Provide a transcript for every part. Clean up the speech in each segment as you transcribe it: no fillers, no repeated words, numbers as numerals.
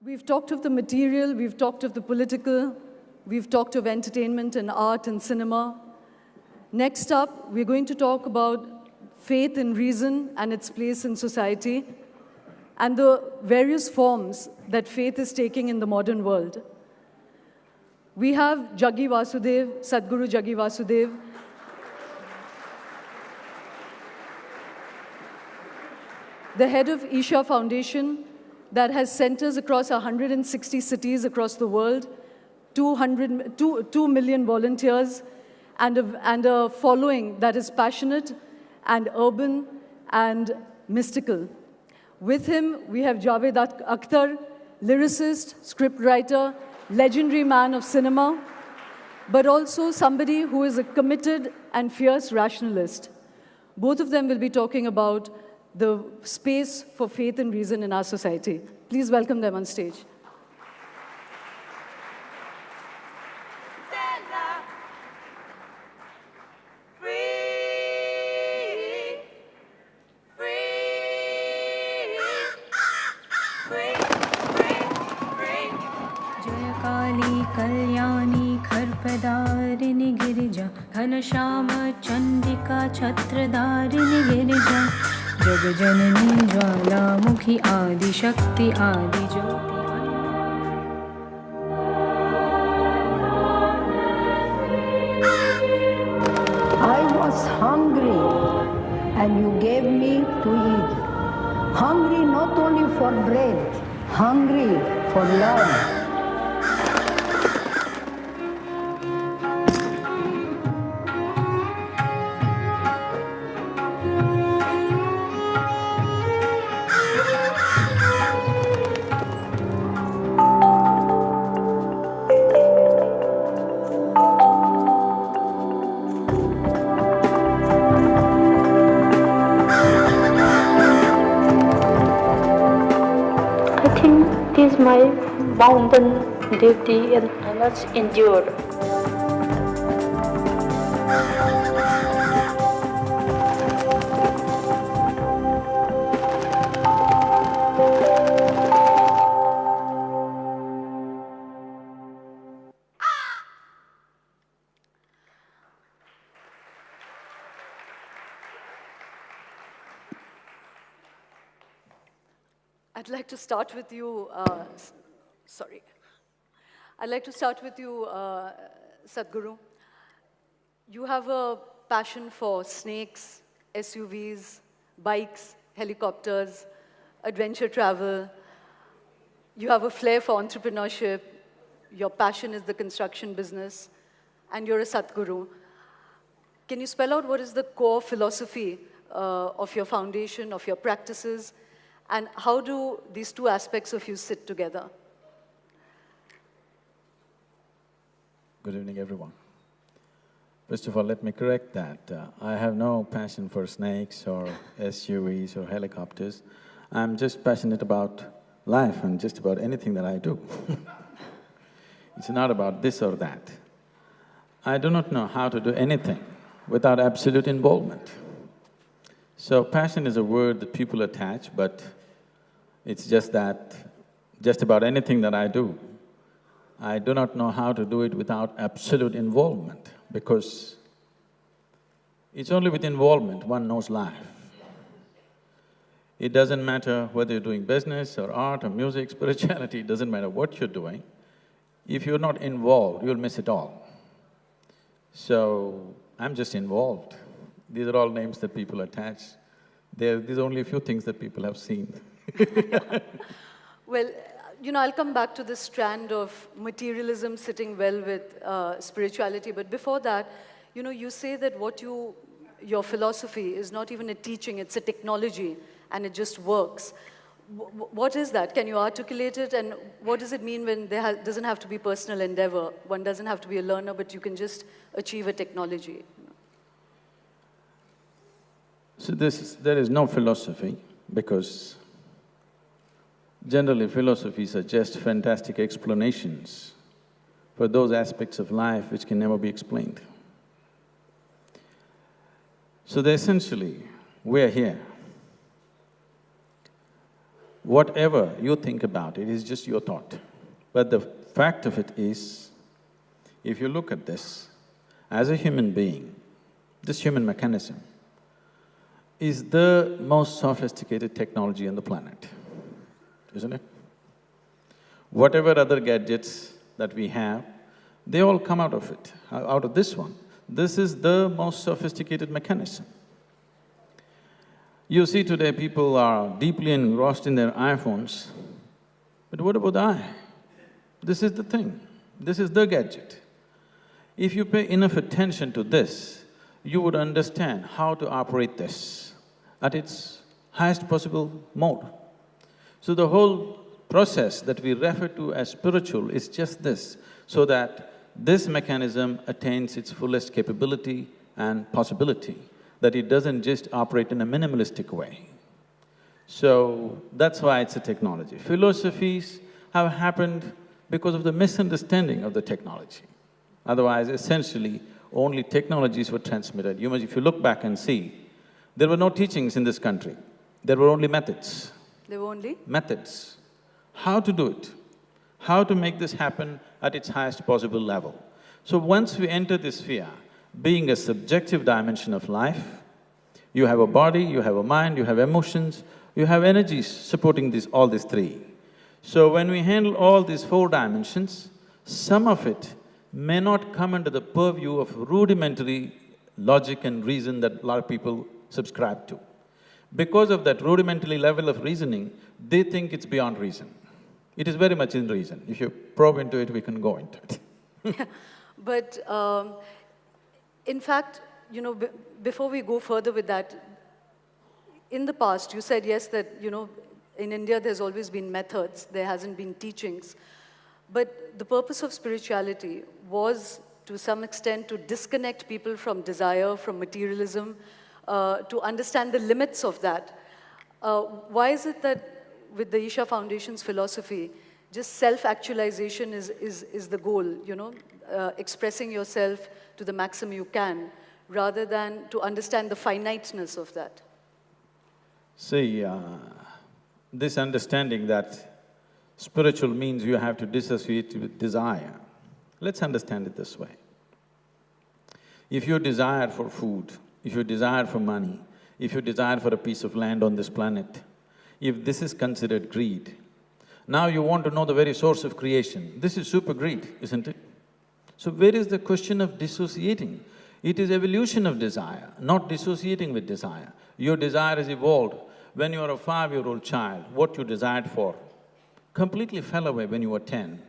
We've talked of the material, we've talked of the political, we've talked of entertainment and art and cinema. Next up, we're going to talk about faith in reason and its place in society and the various forms that faith is taking in the modern world. We have Jaggi Vasudev, Sadhguru Jaggi Vasudev, the head of Isha Foundation that has centers across 160 cities across the world, 2 million volunteers, and a following that is passionate and urban and mystical. With him, we have Javed Akhtar, lyricist, scriptwriter, legendary man of cinema, but also somebody who is a committed and fierce rationalist. Both of them will be talking about the space for faith and reason in our society. Please welcome them on stage. Kalyani खरपदारिणि Girija Ghanshyam Chandika छत्रधारिणि Girija जगजननी Jwalamukhi Adishakti आदिज्योति I was hungry and you gave me to eat. Hungry not only for bread, hungry for love. It is my bounden duty and I must endure. I'd like to start with you, Sadhguru. You have a passion for snakes, SUVs, bikes, helicopters, adventure travel. You have a flair for entrepreneurship. Your passion is the construction business, and you're a Sadhguru. Can you spell out what is the core philosophy of your foundation, of your practices, and how do these two aspects of you sit together? Good evening, everyone. First of all, let me correct that. I have no passion for snakes or SUVs or helicopters. I'm just passionate about life and just about anything that I do. It's not about this or that. I do not know how to do anything without absolute involvement. So passion is a word that people attach, but it's just that, just about anything that I do not know how to do it without absolute involvement, because it's only with involvement one knows life. It doesn't matter whether you're doing business or art or music, spirituality, it doesn't matter what you're doing. If you're not involved, you'll miss it all. So, I'm just involved. These are all names that people attach. These are only a few things that people have seen. Well, I'll come back to this strand of materialism sitting well with spirituality, but before that, you say that your philosophy is not even a teaching, it's a technology, and it just works. What is that? Can you articulate it, and what does it mean when there doesn't have to be personal endeavor? One doesn't have to be a learner, but you can just achieve a technology. So there is no philosophy, because generally philosophies are just fantastic explanations for those aspects of life which can never be explained. So essentially, we're here. whatever you think about it is just your thought. But the fact of it is, if you look at this, as a human being, this human mechanism is the most sophisticated technology on the planet, isn't it? Whatever other gadgets that we have, they all come out of it, out of this one. This is the most sophisticated mechanism. You see today people are deeply engrossed in their iPhones, but what about the eye? This is the thing, this is the gadget. If you pay enough attention to this, you would understand how to operate this at its highest possible mode. So the whole process that we refer to as spiritual is just this, so that this mechanism attains its fullest capability and possibility, that it doesn't just operate in a minimalistic way. So that's why it's a technology. Philosophies have happened because of the misunderstanding of the technology. Otherwise, essentially, only technologies were transmitted. If you look back and see, there were no teachings in this country, there were only methods. There were only? Methods. How to do it, how to make this happen at its highest possible level. So once we enter this sphere, being a subjective dimension of life, you have a body, you have a mind, you have emotions, you have energies supporting all these three. So when we handle all these four dimensions, some of it may not come under the purview of rudimentary logic and reason that a lot of people subscribe to. Because of that rudimentary level of reasoning, they think it's beyond reason. It is very much in reason. If you probe into it, we can go into it. But in fact, before we go further with that, in the past, you said yes that, in India there's always been methods, there hasn't been teachings. But the purpose of spirituality was, to some extent, to disconnect people from desire, from materialism, to understand the limits of that. Why is it that with the Isha Foundation's philosophy, just self-actualization is the goal, expressing yourself to the maximum you can, rather than to understand the finiteness of that? See, this understanding that spiritual means you have to dissociate with desire. Let's understand it this way. If you desire for food, if you desire for money, if you desire for a piece of land on this planet, if this is considered greed, now you want to know the very source of creation. This is super greed, isn't it? So where is the question of dissociating? It is evolution of desire, not dissociating with desire. Your desire has evolved. When you are a 5-year-old child, what you desired for completely fell away when you were 10.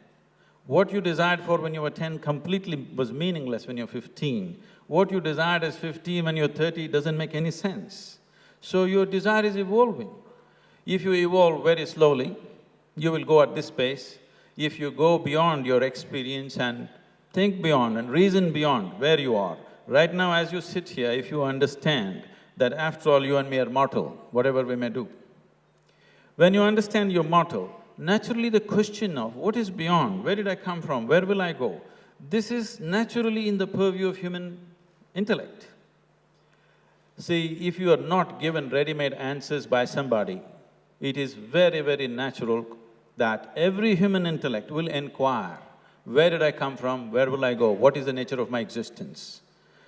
What you desired for when you were 10 completely was meaningless when you're 15. What you desired as 15 when you're 30 doesn't make any sense. So your desire is evolving. If you evolve very slowly, you will go at this pace. If you go beyond your experience and think beyond and reason beyond where you are, right now as you sit here, if you understand that after all you and me are mortal, whatever we may do, when you understand you're mortal, naturally the question of what is beyond, where did I come from, where will I go, this is naturally in the purview of human intellect. See, if you are not given ready-made answers by somebody, it is very, very natural that every human intellect will inquire, where did I come from, where will I go, what is the nature of my existence?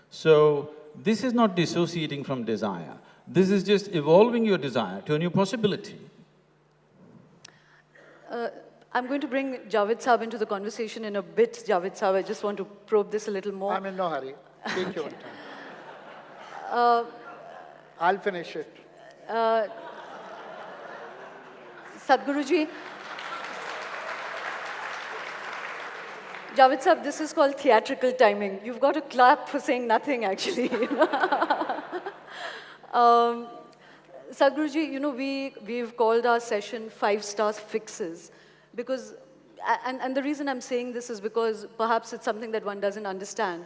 So, this is not dissociating from desire, this is just evolving your desire to a new possibility. I'm going to bring Javed Saab into the conversation in a bit, Javed Saab. I just want to probe this a little more. I'm in no hurry. Take your time. I'll finish it. Sadhguruji, Javed Saab, this is called theatrical timing. You've got to clap for saying nothing, actually. Sadhguruji, we've called our session 5-star fixes because, and the reason I'm saying this is because perhaps it's something that one doesn't understand,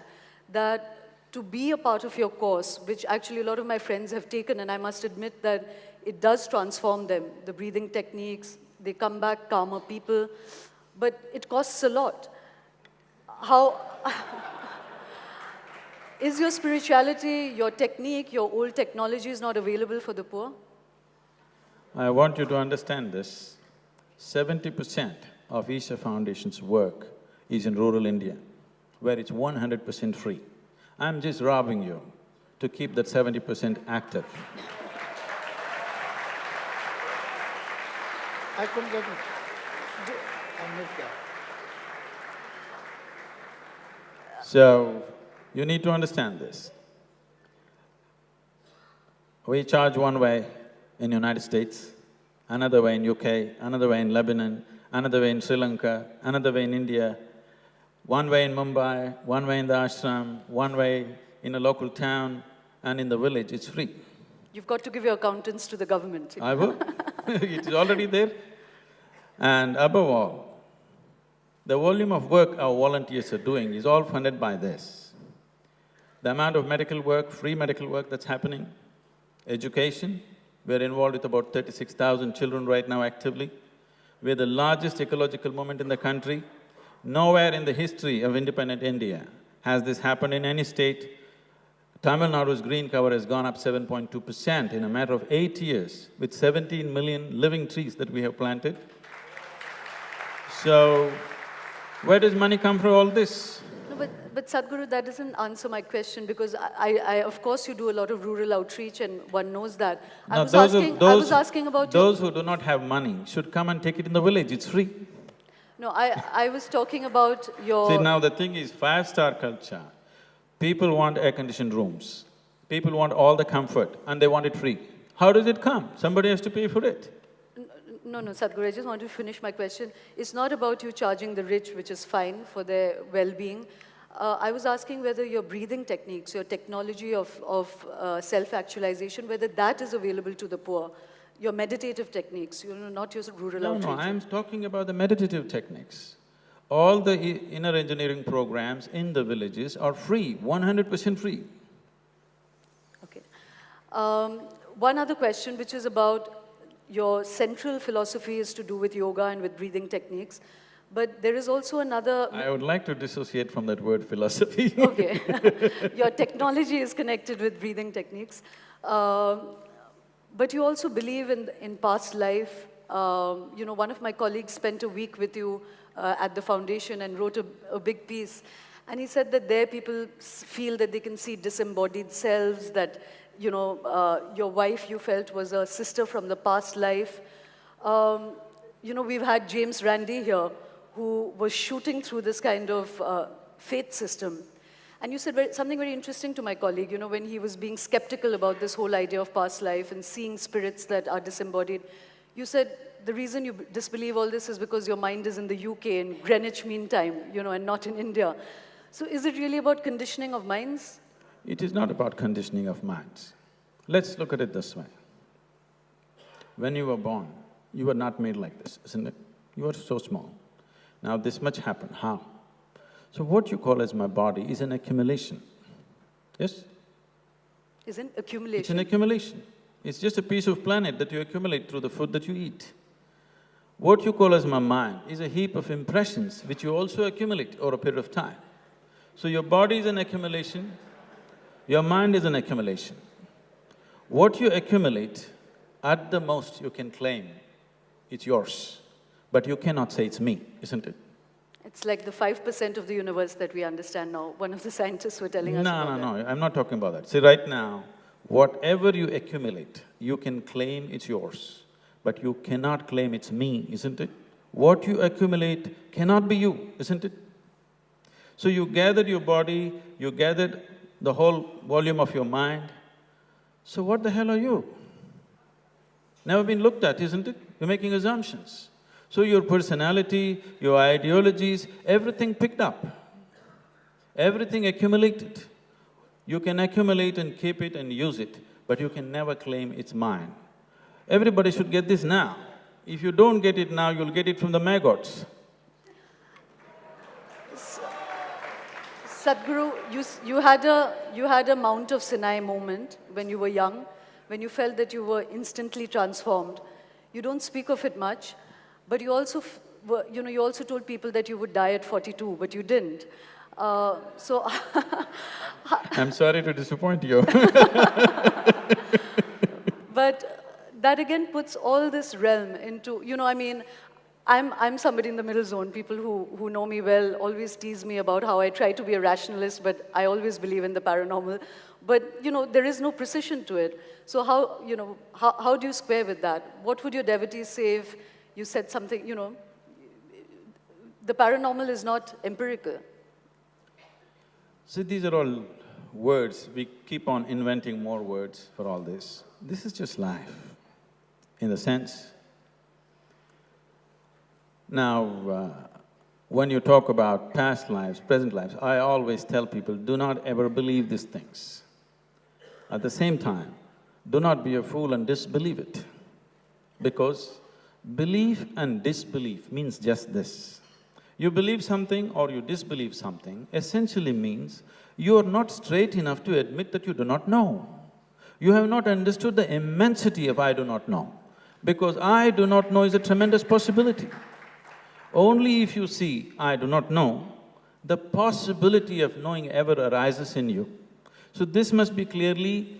that to be a part of your course, which actually a lot of my friends have taken, and I must admit that it does transform them, the breathing techniques, they come back calmer people, but it costs a lot. How… Is your spirituality, your technique, your old technologies not available for the poor? I want you to understand this. 70% of Isha Foundation's work is in rural India, where it's 100% free. I'm just robbing you to keep that 70% active. I couldn't get it. I missed that. So, you need to understand this. We charge one way in United States, another way in UK, another way in Lebanon, another way in Sri Lanka, another way in India, one way in Mumbai, one way in the ashram, one way in a local town, and in the village, it's free. You've got to give your accountants to the government. I will. It is already there. And above all, the volume of work our volunteers are doing is all funded by this. The amount of medical work, free medical work that's happening, education, we're involved with about 36,000 children right now actively. We're the largest ecological movement in the country. Nowhere in the history of independent India has this happened in any state. Tamil Nadu's green cover has gone up 7.2% in a matter of 8 years, with 17 million living trees that we have planted. So, where does money come from all this? No, but Sadhguru, that doesn't answer my question, because of course you do a lot of rural outreach and one knows that. I was asking about those who do not have money should come and take it in the village, it's free. No, I was talking about your… See, now the thing is, five-star culture, people want air-conditioned rooms, people want all the comfort and they want it free. How does it come? Somebody has to pay for it. No, Sadhguru, I just want to finish my question. It's not about you charging the rich, which is fine for their well-being. I was asking whether your breathing techniques, your technology of self-actualization, whether that is available to the poor. Your meditative techniques, not your rural outreach. No, I'm talking about the meditative techniques. All the inner engineering programs in the villages are free, 100% free. Okay. One other question, which is about your central philosophy is to do with yoga and with breathing techniques, but there is also another… I would like to dissociate from that word philosophy. Okay. Your technology is connected with breathing techniques. But you also believe in past life. One of my colleagues spent a week with you at the foundation and wrote a big piece. And he said that there people feel that they can see disembodied selves, that, your wife you felt was a sister from the past life. We've had James Randi here, who was shooting through this kind of faith system. And you said something very interesting to my colleague, when he was being skeptical about this whole idea of past life and seeing spirits that are disembodied. You said the reason you disbelieve all this is because your mind is in the UK in Greenwich Mean Time, and not in India. So is it really about conditioning of minds? It is not about conditioning of minds. Let's look at it this way. When you were born, you were not made like this, isn't it? You were so small. Now this much happened, how? So what you call as my body is an accumulation, yes? Is an accumulation? It's an accumulation. It's just a piece of planet that you accumulate through the food that you eat. What you call as my mind is a heap of impressions which you also accumulate over a period of time. So your body is an accumulation, your mind is an accumulation. What you accumulate, at the most you can claim it's yours, but you cannot say it's me, isn't it? It's like the 5% of the universe that we understand now. One of the scientists were telling us about that. No, I'm not talking about that. See, right now, whatever you accumulate, you can claim it's yours, but you cannot claim it's me, isn't it? What you accumulate cannot be you, isn't it? So you gathered your body, you gathered the whole volume of your mind, so what the hell are you? Never been looked at, isn't it? You're making assumptions. So your personality, your ideologies, everything picked up, everything accumulated. You can accumulate and keep it and use it, but you can never claim it's mine. Everybody should get this now. If you don't get it now, you'll get it from the maggots. Sadhguru, you had a Mount of Sinai moment when you were young, when you felt that you were instantly transformed. You don't speak of it much, but you also, you also told people that you would die at 42, but you didn't. So I'm sorry to disappoint you. But that again puts all this realm into, you know, I mean, I'm somebody in the middle zone. People who know me well always tease me about how I try to be a rationalist, but I always believe in the paranormal. But, you know, there is no precision to it. So how, you know, how do you square with that? What would your devotees say if you said something, you know, the paranormal is not empirical? See, these are all words. We keep on inventing more words for all this. This is just life, in the sense. Now, when you talk about past lives, present lives, I always tell people, do not ever believe these things. At the same time, do not be a fool and disbelieve it. Because belief and disbelief means just this. You believe something or you disbelieve something essentially means you are not straight enough to admit that you do not know. You have not understood the immensity of I do not know. Because I do not know is a tremendous possibility. Only if you see I do not know, the possibility of knowing ever arises in you. So this must be clearly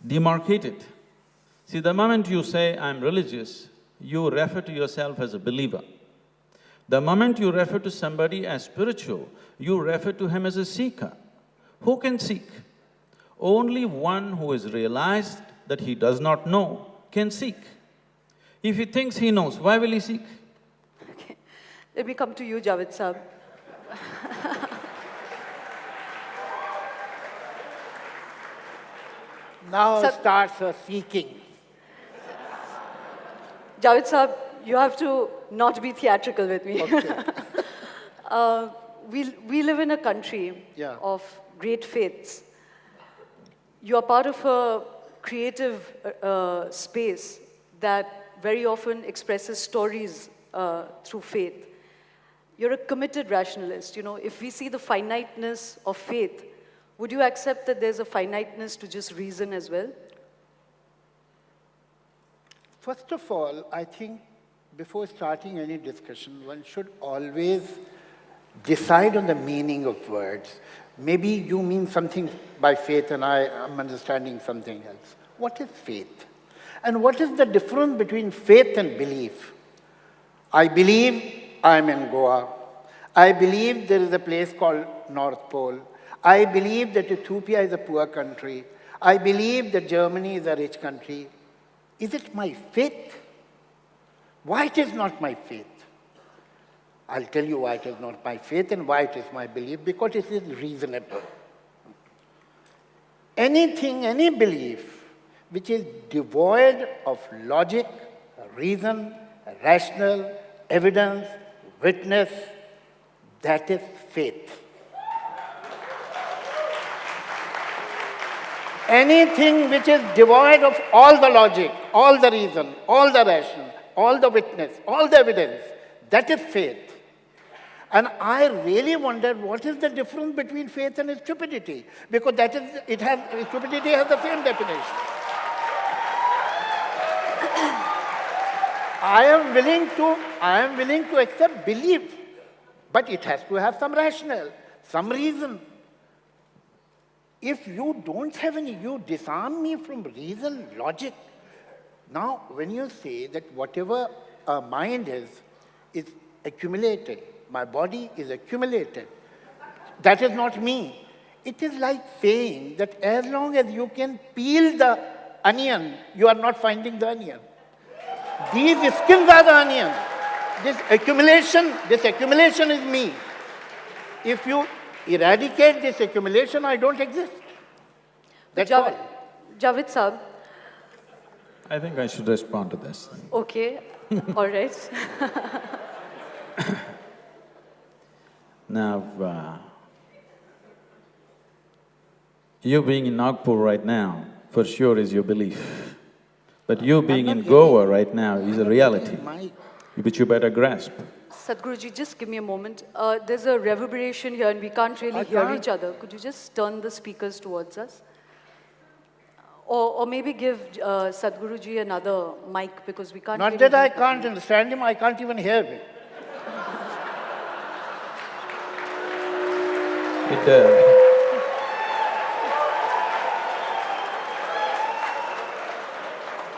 demarcated. See, the moment you say, I'm religious, you refer to yourself as a believer. The moment you refer to somebody as spiritual, you refer to him as a seeker. Who can seek? Only one who has realized that he does not know can seek. If he thinks he knows, why will he seek? Okay. Let me come to you, Javed Saab. Now starts her seeking. Javed Saab, you have to not be theatrical with me. Okay. We live in a country Yeah. of great faiths. You are part of a creative space that very often expresses stories through faith. You're a committed rationalist, you know. If we see the finiteness of faith, would you accept that there's a finiteness to just reason as well? First of all, I think before starting any discussion, one should always decide on the meaning of words. Maybe you mean something by faith and I am understanding something else. What is faith? And what is the difference between faith and belief? I believe I am in Goa. I believe there is a place called North Pole. I believe that Ethiopia is a poor country. I believe that Germany is a rich country. Is it my faith? Why it is not my faith? I'll tell you why it is not my faith and why it is my belief, because it is reasonable. Anything, any belief which is devoid of logic, reason, rational, evidence, witness, that is faith. Anything which is devoid of all the logic, all the reason, all the ration, all the witness, all the evidence, that is faith. And I really wondered what is the difference between faith and stupidity, because that is, stupidity has the same definition. I am willing to accept belief, but it has to have some rationale, some reason. If you don't have any, you disarm me from reason, logic. Now, when you say that whatever a mind is accumulated, my body is accumulated, that is not me. It is like saying that as long as you can peel the onion, you are not finding the onion. These skins are the onion. This accumulation is me. If you eradicate this accumulation, I don't exist. That's all. Javed Saab. I think I should respond to this. Okay, all right. Now, you being in Nagpur right now, for sure is your belief. But you being in Goa right now is a reality, which you better grasp. Sadhguruji, just give me a moment. There's a reverberation here and we can't really hear each other. Could you just turn the speakers towards us? Or maybe give Sadhguruji another mic because we can't Not really that I hear can't understand him, I can't even hear him.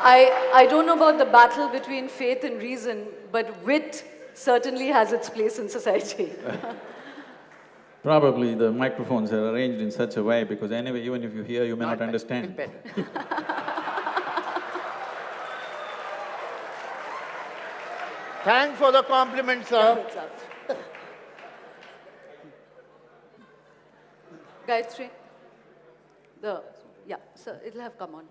I don't know about the battle between faith and reason, but wit certainly has its place in society. Probably the microphones are arranged in such a way because anyway, even if you hear, you may not understand. It's better. Thanks for the compliment, sir. Gayatri, yeah, sir, it'll have come on.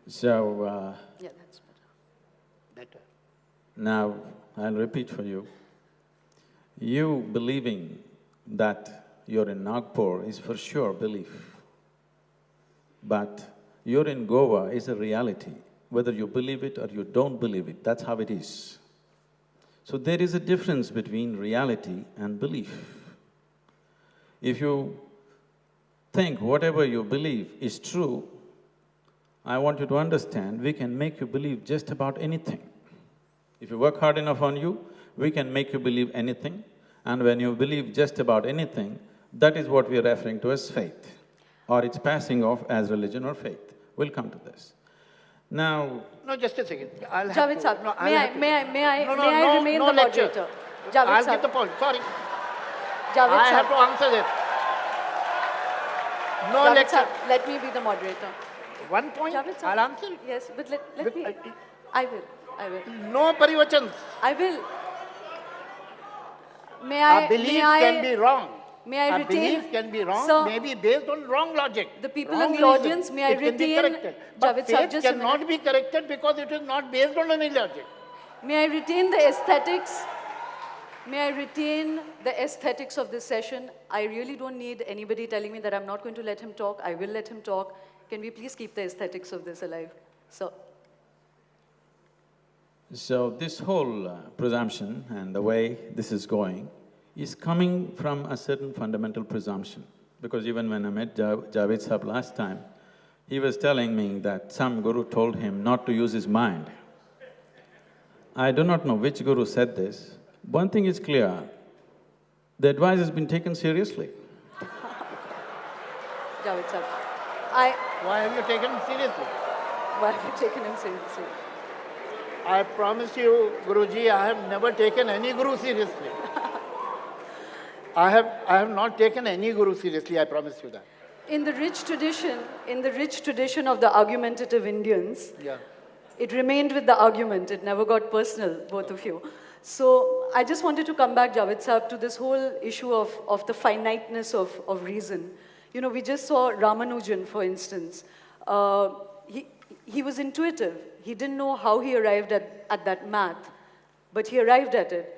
So, Yeah, that's better. Better. now I'll repeat for you. You believing that you're in Nagpur is for sure belief. But you're in Goa is a reality. Whether you believe it or you don't believe it, that's how it is. So there is a difference between reality and belief. If you think whatever you believe is true, I want you to understand, we can make you believe just about anything. If you work hard enough on you, we can make you believe anything. And when you believe just about anything, that is what we are referring to as faith. Or it's passing off as religion or faith. We'll come to this. Now… No, just a second. I'll have Javed to… sir, No, may I remain the lecture. moderator? Javed I'll sir. get the point, sorry. Javed I sir. have to answer this. No Javed lecture. sir, let me be the moderator. One point, Javed sir. I'll answer it. Yes, but let me… I will. No parivachans. I will. May Our belief can be wrong. May I Our retain… belief can be wrong, Sir, maybe based on wrong logic. The people wrong in the reason. audience, may I it can be retain… corrected. But Javed sir, faith just a cannot minute. be corrected because it is not based on any logic. May I retain the aesthetics? May I retain the aesthetics of this session? I really don't need anybody telling me that I'm not going to let him talk. I will let him talk. Can we please keep the aesthetics of this alive? So this whole presumption and the way this is going is coming from a certain fundamental presumption. Because even when I met Javed Sahab last time, he was telling me that some guru told him not to use his mind. I do not know which guru said this. One thing is clear, the advice has been taken seriously. Javed sir, Why have you taken him seriously? why have you taken him seriously? I promise you, Guruji, I have never taken any guru seriously. I have not taken any guru seriously, I promise you that. In the rich tradition of the argumentative Indians, Yeah. it remained with the argument, it never got personal, both of you. So I just wanted to come back, Javed Sahab, to this whole issue of the finiteness of reason. You know, we just saw Ramanujan, for instance. He was intuitive. He didn't know how he arrived at that math, but he arrived at it.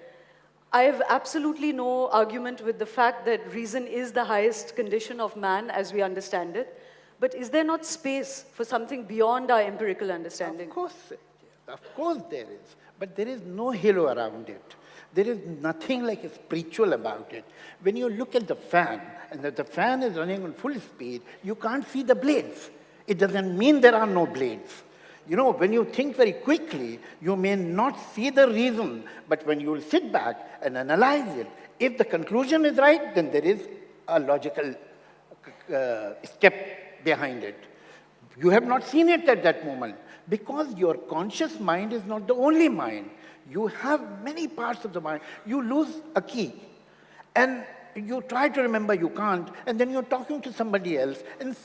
I have absolutely no argument with the fact that reason is the highest condition of man as we understand it. But is there not space for something beyond our empirical understanding? Of course there is. But there is no halo around it. There is nothing like spiritual about it. When you look at the fan, and that the fan is running on full speed, you can't see the blades. It doesn't mean there are no blades. You know, when you think very quickly, you may not see the reason, but when you will sit back and analyze it, if the conclusion is right, then there is a logical step behind it. You have not seen it at that moment, because your conscious mind is not the only mind. You have many parts of the mind. You lose a key, and you try to remember, you can't, and then you're talking to somebody else, and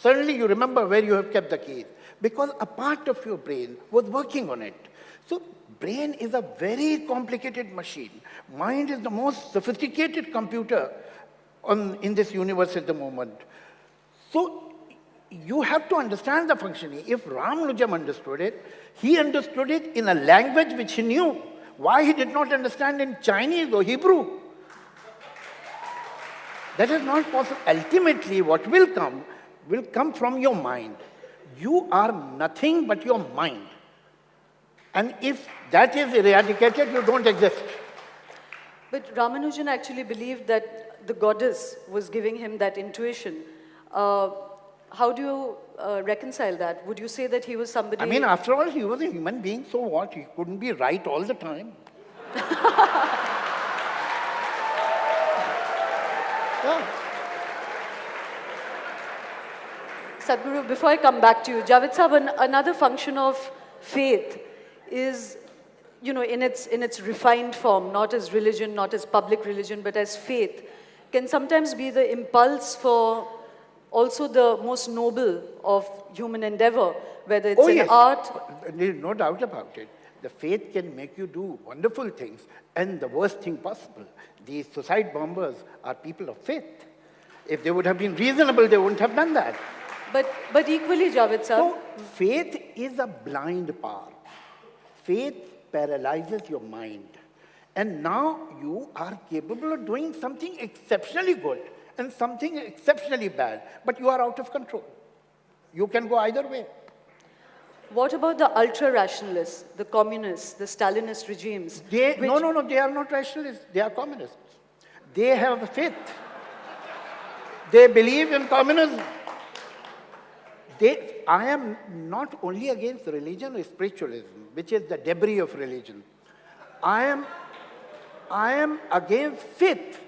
suddenly you remember where you have kept the keys, because a part of your brain was working on it. So brain is a very complicated machine. Mind is the most sophisticated computer in this universe at the moment. So you have to understand the functioning. If Ramanujan understood it, he understood it in a language which he knew. Why he did not understand in Chinese or Hebrew? That is not possible. Ultimately, what will come from your mind. You are nothing but your mind. And if that is eradicated, you don't exist. But Ramanujan actually believed that the goddess was giving him that intuition. how do you reconcile that? Would you say that he was somebody… I mean, after all, he was a human being, so what? He couldn't be right all the time. Yeah. Sadhguru, before I come back to you, Javed Sahab, another function of faith is, you know, in its refined form, not as religion, not as public religion, but as faith, can sometimes be the impulse for also the most noble of human endeavor, whether it's in art… There is no doubt about it. The faith can make you do wonderful things, and the worst thing possible. These suicide bombers are people of faith. If they would have been reasonable, they wouldn't have done that. But equally, Javed Sahab… So, faith is a blind power. Faith paralyzes your mind. And now you are capable of doing something exceptionally good and something exceptionally bad, but you are out of control. You can go either way. What about the ultra-rationalists, the communists, the Stalinist regimes? No, they are not rationalists. They are communists. They have faith. They believe in communism. I am not only against religion or spiritualism, which is the debris of religion. I am against faith.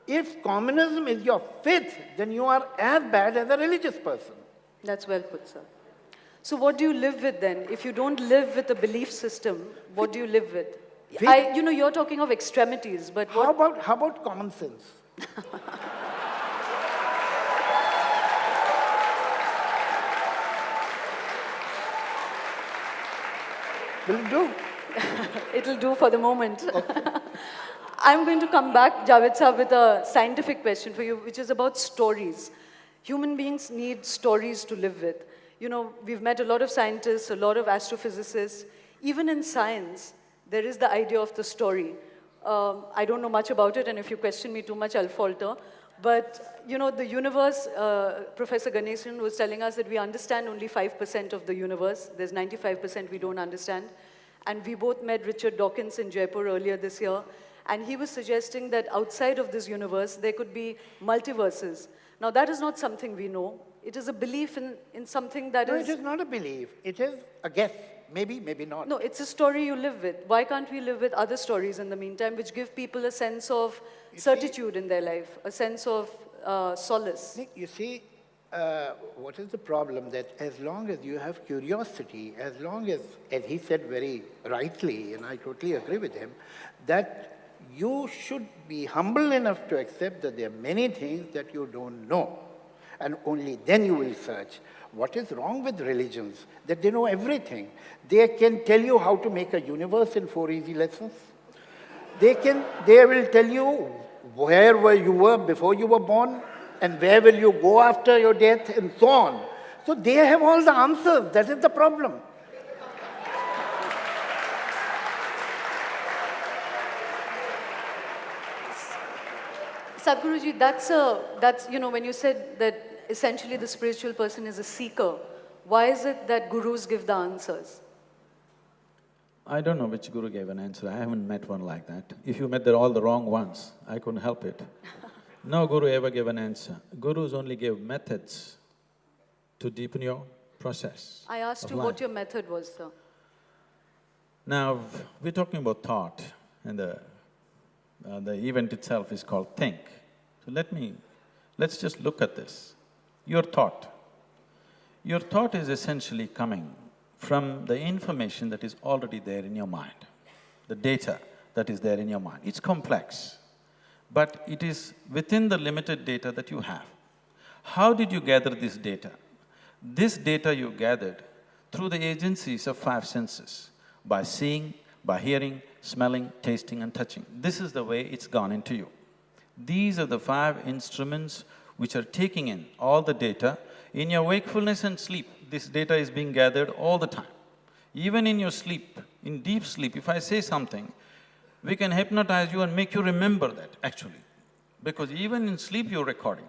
If communism is your faith, then you are as bad as a religious person. That's well put, sir. So what do you live with then? If you don't live with a belief system, what do you live with? You know, you're talking of extremities, but how about common sense? Will it do? It'll do for the moment. Okay. I'm going to come back, Javed Sahab, with a scientific question for you, which is about stories. Human beings need stories to live with. You know, we've met a lot of scientists, a lot of astrophysicists. Even in science, there is the idea of the story. I don't know much about it, and if you question me too much, I'll falter. But, you know, the universe, Professor Ganesan was telling us that we understand only 5% of the universe. There's 95% we don't understand. And we both met Richard Dawkins in Jaipur earlier this year. And he was suggesting that outside of this universe, there could be multiverses. Now, that is not something we know. It is a belief in something that is… No, it is not a belief. It is a guess. Maybe, maybe not. No, it's a story you live with. Why can't we live with other stories in the meantime, which give people a sense of certitude in their life, a sense of solace? Nick, you see, what is the problem? That as long as you have curiosity, as long as he said very rightly, and I totally agree with him, that you should be humble enough to accept that there are many things that you don't know. And only then you will search. What is wrong with religions? That they know everything. They can tell you how to make a universe in 4 easy lessons. They will tell you where you were before you were born, and where will you go after your death, and so on. So they have all the answers. That is the problem. Sadhguruji, that's, you know, when you said that essentially the spiritual person is a seeker, why is it that gurus give the answers? I don't know which guru gave an answer. I haven't met one like that. If you met all the wrong ones, I couldn't help it. No guru ever gave an answer. Gurus only gave methods to deepen your process. I asked you what your method was, sir. Now, we're talking about thought, and the event itself is called think. So let's just look at this. Your thought. Your thought is essentially coming from the information that is already there in your mind, the data that is there in your mind. It's complex, but it is within the limited data that you have. How did you gather this data? This data you gathered through the agencies of 5 senses, by seeing, by hearing, smelling, tasting and touching. This is the way it's gone into you. These are the 5 instruments which are taking in all the data. In your wakefulness and sleep, this data is being gathered all the time. Even in your sleep, in deep sleep, if I say something, we can hypnotize you and make you remember that actually. Because even in sleep you're recording.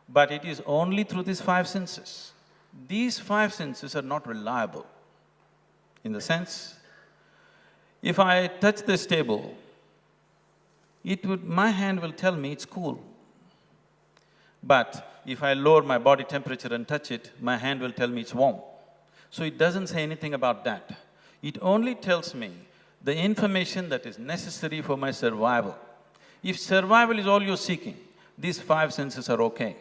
But it is only through these 5 senses. These 5 senses are not reliable. In the sense, if I touch this table, my hand will tell me it's cool. But if I lower my body temperature and touch it, my hand will tell me it's warm. So it doesn't say anything about that. It only tells me the information that is necessary for my survival. If survival is all you're seeking, these five senses are okay.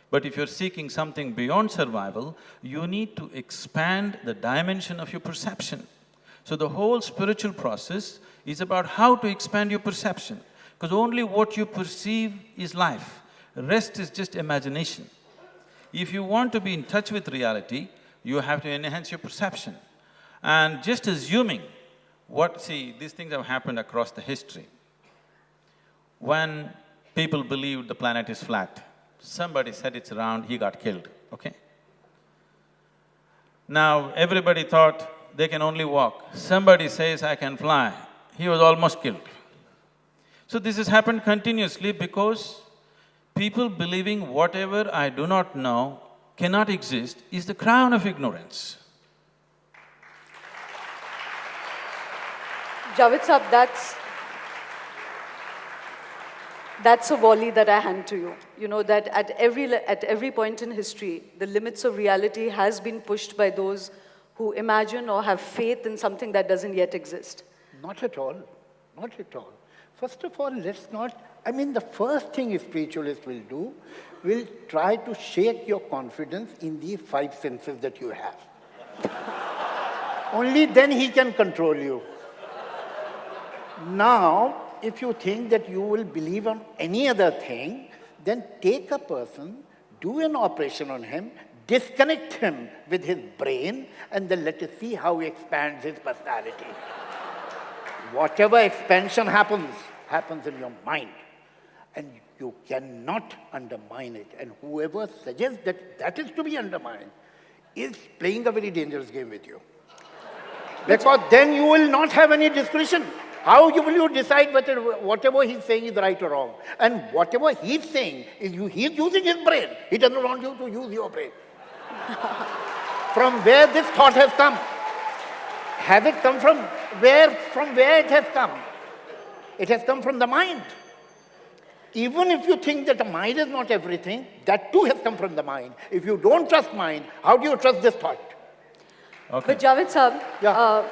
But if you're seeking something beyond survival, you need to expand the dimension of your perception. So the whole spiritual process is about how to expand your perception, because only what you perceive is life, rest is just imagination. If you want to be in touch with reality, you have to enhance your perception. And just assuming see, these things have happened across the history. When people believed the planet is flat, somebody said it's round, he got killed, okay? Now, everybody thought they can only walk. Somebody says, I can fly, he was almost killed. So this has happened continuously because people believing whatever I do not know cannot exist is the crown of ignorance. Javed Saab, that's a volley that I hand to you. You know, that at every point in history, the limits of reality has been pushed by those who imagine or have faith in something that doesn't yet exist. Not at all, not at all. First of all, let's not… I mean, the first thing a spiritualist will do, will try to shake your confidence in the five senses that you have. Only then he can control you. Now, if you think that you will believe on any other thing, then take a person, do an operation on him, disconnect him with his brain, and then let us see how he expands his personality. Whatever expansion happens, happens in your mind. And you cannot undermine it. And whoever suggests that that is to be undermined is playing a very dangerous game with you. Because then you will not have any discretion. How will you decide whether whatever he's saying is right or wrong? And whatever he's saying, he's using his brain. He doesn't want you to use your brain. From where this thought has come? Has it come from where it has come? It has come from the mind. Even if you think that the mind is not everything, that too has come from the mind. If you don't trust mind, how do you trust this thought? Okay. But Javed Saab, Yeah.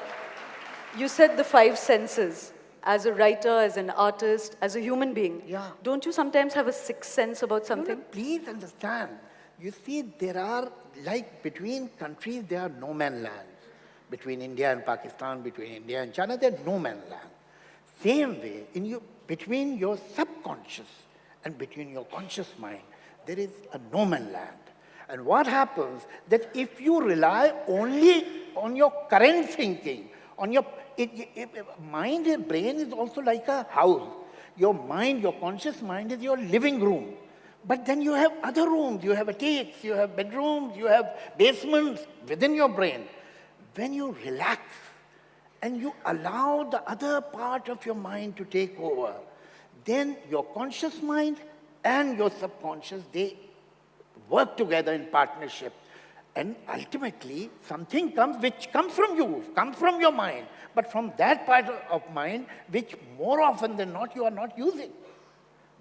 You said the five senses. As a writer, as an artist, as a human being, Yeah. don't you sometimes have a sixth sense about something? No, please understand. You see, there are, like between countries, there are no man lands. Between India and Pakistan, between India and China, there are no man land. Same way, between your subconscious and between your conscious mind, there is a no man land. And what happens that if you rely only on your current thinking, on your mind and brain is also like a house. Your mind, your conscious mind is your living room. But then you have other rooms, you have attics, you have bedrooms, you have basements within your brain. When you relax and you allow the other part of your mind to take over, then your conscious mind and your subconscious, they work together in partnership. And ultimately, something comes which comes from you, comes from your mind, but from that part of mind which more often than not you are not using.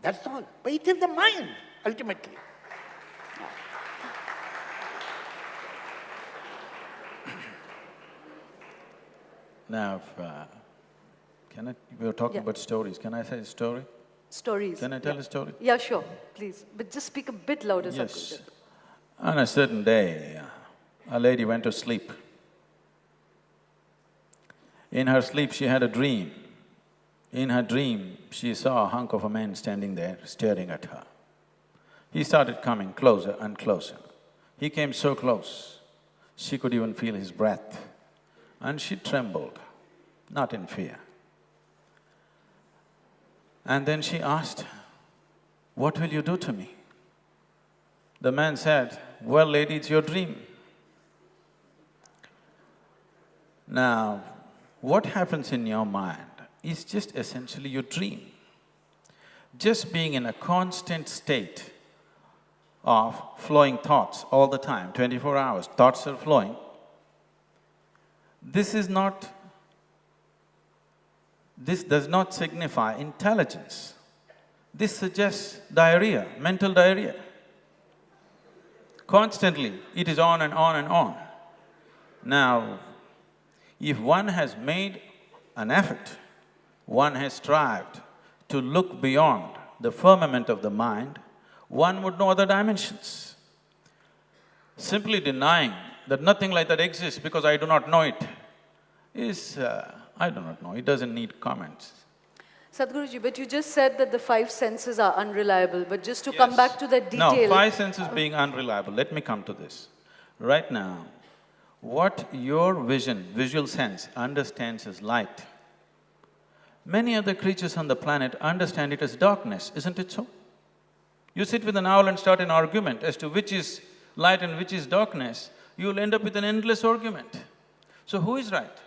That's all. But it is the mind, ultimately. Now, we were talking Yeah. about stories. Can I say a story? Stories. Can I tell a story? Yeah, sure, please. But just speak a bit louder, Yes. Sadhguru. On a certain day, a lady went to sleep. In her sleep, she had a dream. In her dream, she saw a hunk of a man standing there, staring at her. He started coming closer and closer. He came so close, she could even feel his breath. And she trembled, not in fear. And then she asked, "What will you do to me?" The man said, "Well, lady, it's your dream." Now, what happens in your mind is just essentially your dream. Just being in a constant state of flowing thoughts all the time, 24 hours, thoughts are flowing. This does not signify intelligence. This suggests diarrhea, mental diarrhea. Constantly, it is on and on and on. Now, if one has made an effort, one has strived to look beyond the firmament of the mind, one would know other dimensions. Simply denying that nothing like that exists because I do not know it is… I do not know, it doesn't need comments. Sadhguruji, but you just said that the five senses are unreliable, but just to come back to that detail… No, five senses being unreliable, let me come to this. Right now, what your vision, visual sense understands as light, many other creatures on the planet understand it as darkness, isn't it so? You sit with an owl and start an argument as to which is light and which is darkness, you'll end up with an endless argument. So who is right?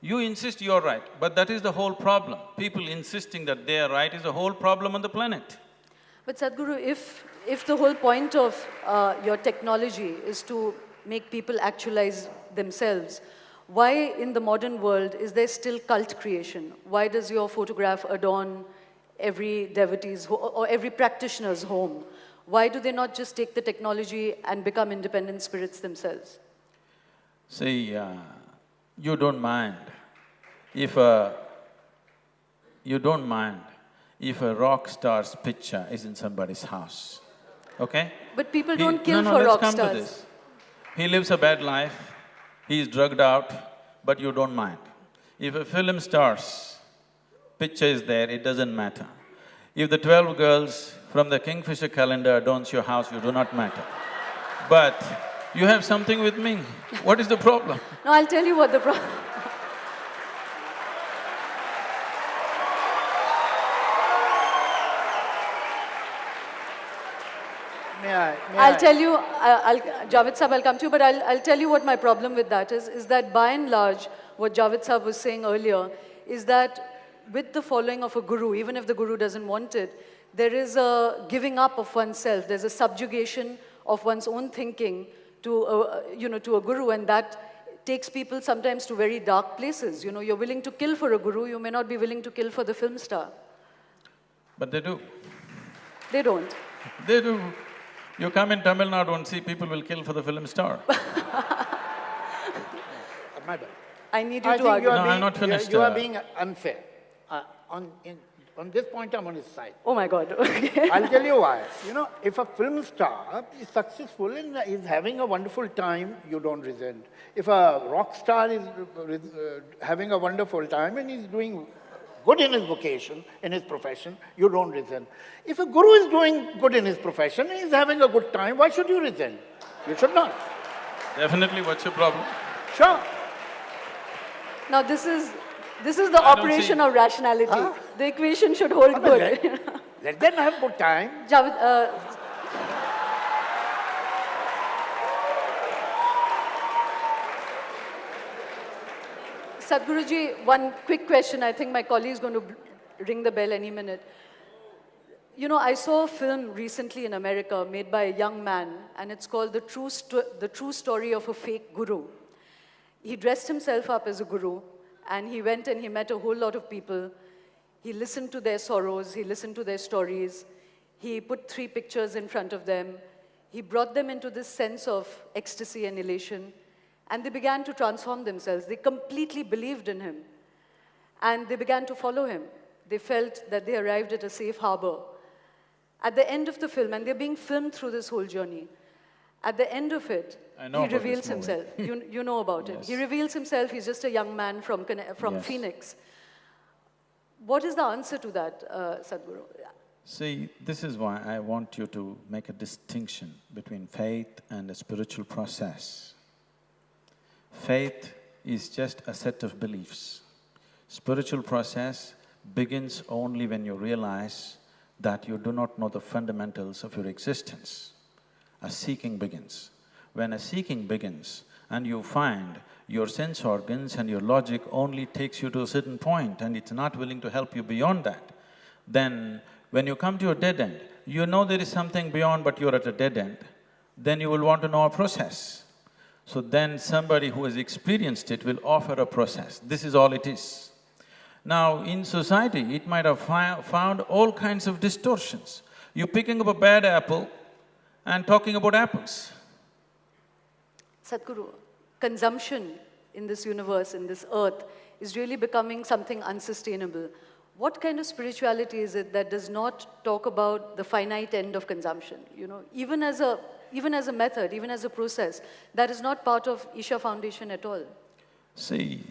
You insist you're right, but that is the whole problem. People insisting that they are right is the whole problem on the planet. But Sadhguru, if the whole point of your technology is to make people actualize themselves, why in the modern world is there still cult creation? Why does your photograph adorn every devotee's or every practitioner's home? Why do they not just take the technology and become independent spirits themselves? See, you don't mind if a… rock star's picture is in somebody's house, okay? But people don't kill no, for rock let's come stars. to this. He lives a bad life, he is drugged out, but you don't mind. If a film star's picture is there, it doesn't matter. If the 12 girls from the Kingfisher calendar adorns your house, you do not matter. But you have something with me, what is the problem? No, I'll tell you what the problem… I'll tell you, Javed Sahab, I'll come to you, but I'll tell you what my problem with that is that by and large, what Javed Sahab was saying earlier, is that with the following of a guru, even if the guru doesn't want it, there is a giving up of oneself, there's a subjugation of one's own thinking to a guru, and that takes people sometimes to very dark places. You know, you're willing to kill for a guru, you may not be willing to kill for the film star. But they do. They don't. They do. You come in Tamil Nadu and see people will kill for the film star. My bad. I need you I to think argue. you are No, being, I'm not finished, You are being unfair. On this point, I'm on his side. Oh my God, okay. I'll tell you why. You know, if a film star is successful and is having a wonderful time, you don't resent. If a rock star is having a wonderful time and is doing good in his vocation, in his profession, you don't resent. If a guru is doing good in his profession and is having a good time, why should you resent? You should not. Definitely, what's your problem? Sure. Now this is the operation of rationality. Huh? The equation should hold good. Let them have good time. Javed, Sadhguruji, one quick question. I think my colleague is going to ring the bell any minute. You know, I saw a film recently in America made by a young man, and it's called The True Story of a Fake Guru. He dressed himself up as a guru, and he went and he met a whole lot of people. He listened to their sorrows, he listened to their stories. He put 3 pictures in front of them. He brought them into this sense of ecstasy and elation, and they began to transform themselves. They completely believed in him, and they began to follow him. They felt that they arrived at a safe harbor. At the end of the film, and they're being filmed through this whole journey, at the end of it, he reveals himself. You know about him. He reveals himself. He's just a young man from Phoenix. What is the answer to that, Sadhguru? See, this is why I want you to make a distinction between faith and a spiritual process. Faith is just a set of beliefs. Spiritual process begins only when you realize that you do not know the fundamentals of your existence. A seeking begins. When a seeking begins and you find your sense organs and your logic only takes you to a certain point and it's not willing to help you beyond that, then when you come to a dead end, you know there is something beyond but you're at a dead end, then you will want to know a process. So then somebody who has experienced it will offer a process. This is all it is. Now, in society, it might have found all kinds of distortions. You're picking up a bad apple and talking about apples. Sadhguru, consumption in this universe, in this earth, is really becoming something unsustainable. What kind of spirituality is it that does not talk about the finite end of consumption? You know, even as a method, even as a process, that is not part of Isha Foundation at all. See,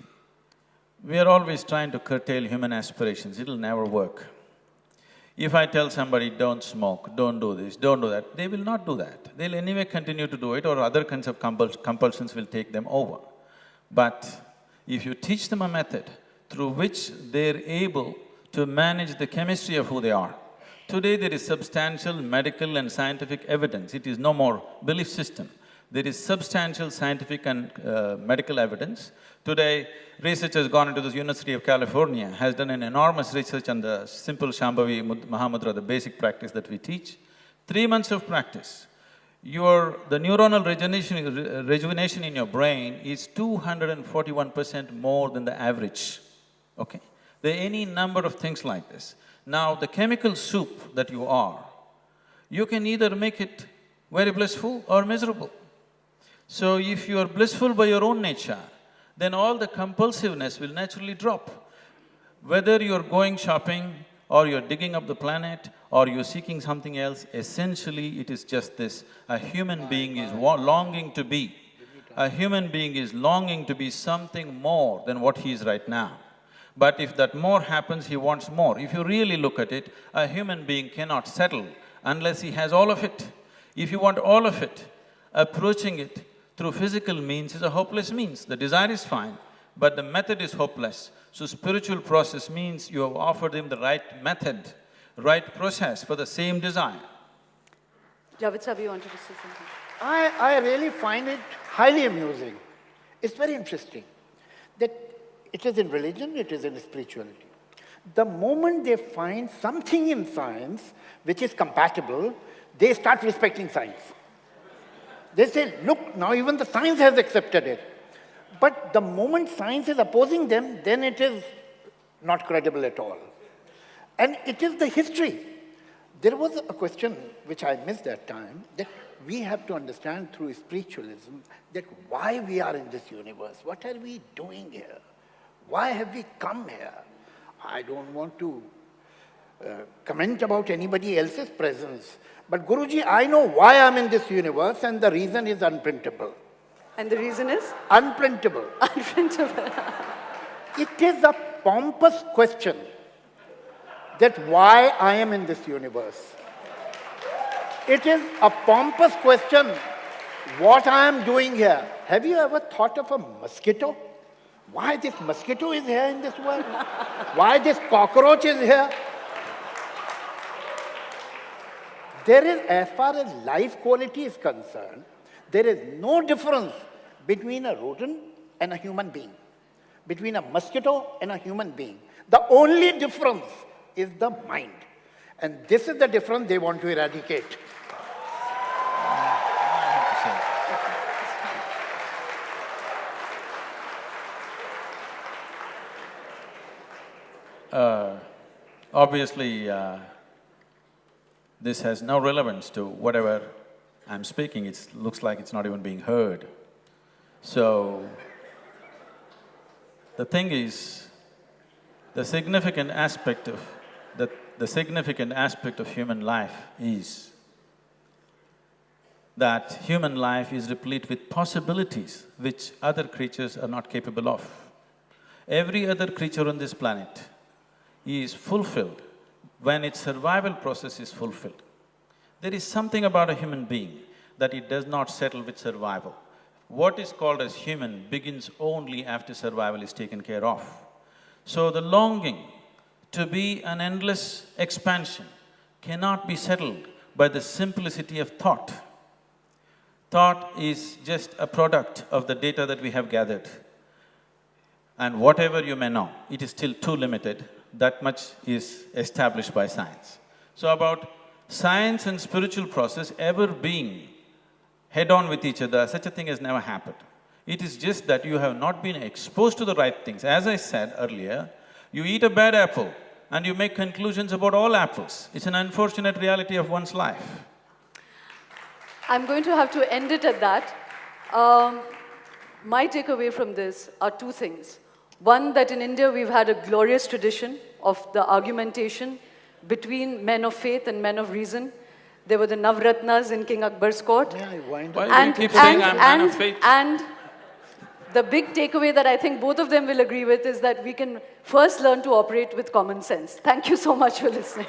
we are always trying to curtail human aspirations, it'll never work. If I tell somebody, don't smoke, don't do this, don't do that, they will not do that. They'll anyway continue to do it, or other kinds of compulsions will take them over. But if you teach them a method through which they're able to manage the chemistry of who they are. Today there is substantial medical and scientific evidence, it is no more belief system. There is substantial scientific and medical evidence. Today, research has gone into the University of California, has done an enormous research on the simple Shambhavi Mahamudra, the basic practice that we teach. 3 months of practice, the neuronal rejuvenation in your brain is 241% more than the average, okay? There are any number of things like this. Now, the chemical soup that you are, you can either make it very blissful or miserable. So if you are blissful by your own nature, then all the compulsiveness will naturally drop. Whether you're going shopping or you're digging up the planet or you're seeking something else, essentially it is just this. A human being is longing to be. A human being is longing to be something more than what he is right now. But if that more happens, he wants more. If you really look at it, a human being cannot settle unless he has all of it. If you want all of it, approaching it through physical means is a hopeless means. The desire is fine, but the method is hopeless. So spiritual process means you have offered him the right method, right process for the same desire. Javed Sahib, you wanted to say something? I really find it highly amusing. It's very interesting that it is in religion, it is in spirituality. The moment they find something in science which is compatible, they start respecting science. They say, look, now even the science has accepted it. But the moment science is opposing them, then it is not credible at all. And it is the history. There was a question which I missed that time, that we have to understand through spiritualism that why we are in this universe, what are we doing here? Why have we come here? I don't want to comment about anybody else's presence, but Guruji, I know why I'm in this universe, and the reason is unprintable. And the reason is? Unprintable. Unprintable. It is a pompous question that why I am in this universe. It is a pompous question what I am doing here. Have you ever thought of a mosquito? Why this mosquito is here in this world? Why this cockroach is here? There is, as far as life quality is concerned, there is no difference between a rodent and a human being, between a mosquito and a human being. The only difference is the mind. And this is the difference they want to eradicate. Obviously, this has no relevance to whatever I'm speaking. It looks like it's not even being heard. So, the thing is, the significant aspect of human life is that human life is replete with possibilities which other creatures are not capable of. Every other creature on this planet is fulfilled when its survival process is fulfilled. There is something about a human being that it does not settle with survival. What is called as human begins only after survival is taken care of. So the longing to be an endless expansion cannot be settled by the simplicity of thought. Thought is just a product of the data that we have gathered. And whatever you may know, it is still too limited. That much is established by science. So about science and spiritual process ever being head-on with each other, such a thing has never happened. It is just that you have not been exposed to the right things. As I said earlier, you eat a bad apple and you make conclusions about all apples. It's an unfortunate reality of one's life. I'm going to have to end it at that. My takeaway from this are two things. One, that in India we've had a glorious tradition of the argumentation between men of faith and men of reason. There were the Navratnas in King Akbar's court. Yeah, I wind Why up. do you keep saying I'm man of faith? And the big takeaway that I think both of them will agree with is that we can first learn to operate with common sense. Thank you so much for listening.